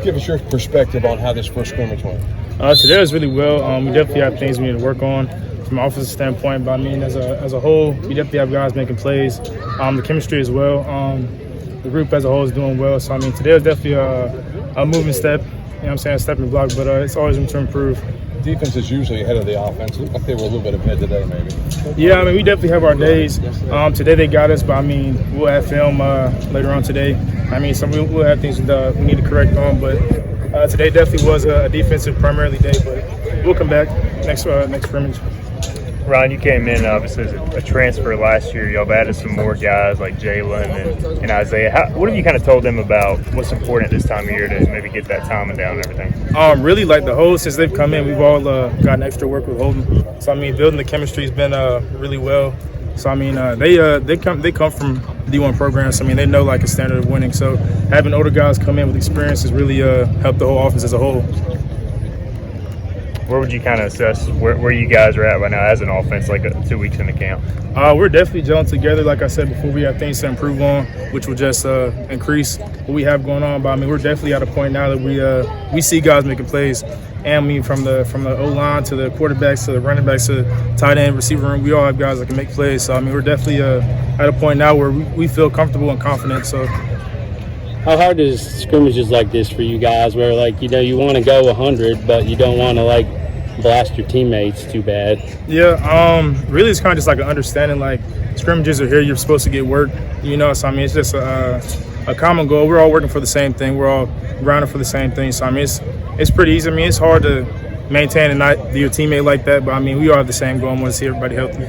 give us your perspective on how this first scrimmage went. Today was really well. We definitely have things we need to work on from an offensive standpoint. But I mean, as a whole, we definitely have guys making plays. The chemistry as well. The group as a whole is doing well. So I mean, today was definitely a moving step. You know what I'm saying, a stepping block. But it's always room to improve. Defense is usually ahead of the offense. It looked like they were a little bit ahead today, maybe. Yeah, I mean, we definitely have our days. Today they got us, but I mean, we'll have film later on today. I mean, we'll have things that we need to correct on, but today definitely was a defensive primarily day. But we'll come back next scrimmage. Ron, you came in obviously as a transfer last year. Y'all have added some more guys like Jalen and Isaiah. What have you kind of told them about what's important this time of year to maybe get that timing down and everything? Really, like the whole, since they've come in, we've all gotten extra work with Holden. So I mean, building the chemistry has been really well. So I mean, they come from D1 programs. So, I mean, they know like a standard of winning. So having older guys come in with experience has really helped the whole offense as a whole. Where would you kind of assess where you guys are at right now as an offense, like 2 weeks into camp? We're definitely gelling together. Like I said before, we have things to improve on, which will just increase what we have going on. But I mean, we're definitely at a point now that we see guys making plays. And I mean, from the O-line to the quarterbacks to the running backs to the tight end, receiver room, we all have guys that can make plays. So I mean, we're definitely at a point now where we feel comfortable and confident. So. How hard is scrimmages like this for you guys where, like, you know, you want to go 100, but you don't want to, like, blast your teammates too bad? Yeah, really it's kind of just like an understanding, like, scrimmages are here, you're supposed to get work, you know, so, I mean, it's just a common goal. We're all working for the same thing. We're all grinding for the same thing. So, I mean, it's pretty easy. I mean, it's hard to maintain and not be your teammate like that, but, I mean, we all have the same goal and want to see everybody healthy.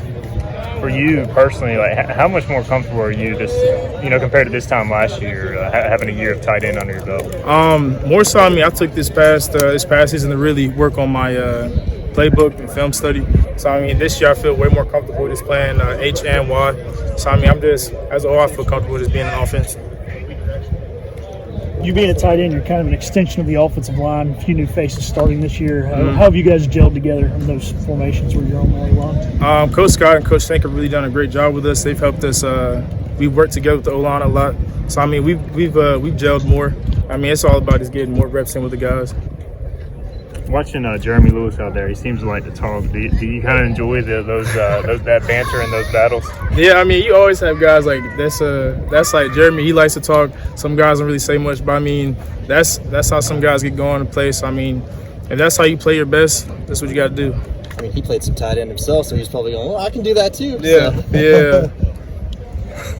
For you personally, like how much more comfortable are you just, you know, compared to this time last year, having a year of tight end under your belt? More so, I mean, I took this past season to really work on my playbook and film study. So, I mean, this year I feel way more comfortable just playing H and Y. So, I mean, I'm just, as a whole, I feel comfortable just being an offense. You being a tight end, you're kind of an extension of the offensive line. A few new faces starting this year. How have you guys gelled together in those formations where you're on the line? Coach Scott and Coach Shank have really done a great job with us. They've helped us. We've worked together with the O-line a lot. So I mean, we've gelled more. I mean, it's all about just getting more reps in with the guys. Watching Jeremy Lewis out there, he seems to like to talk. Do you kind of enjoy that banter and those battles? Yeah, I mean, you always have guys like that's like Jeremy. He likes to talk. Some guys don't really say much, but I mean, that's how some guys get going to play. So I mean, if that's how you play your best, that's what you got to do. I mean, he played some tight end himself, so he's probably going, well, I can do that too. Yeah, so. yeah.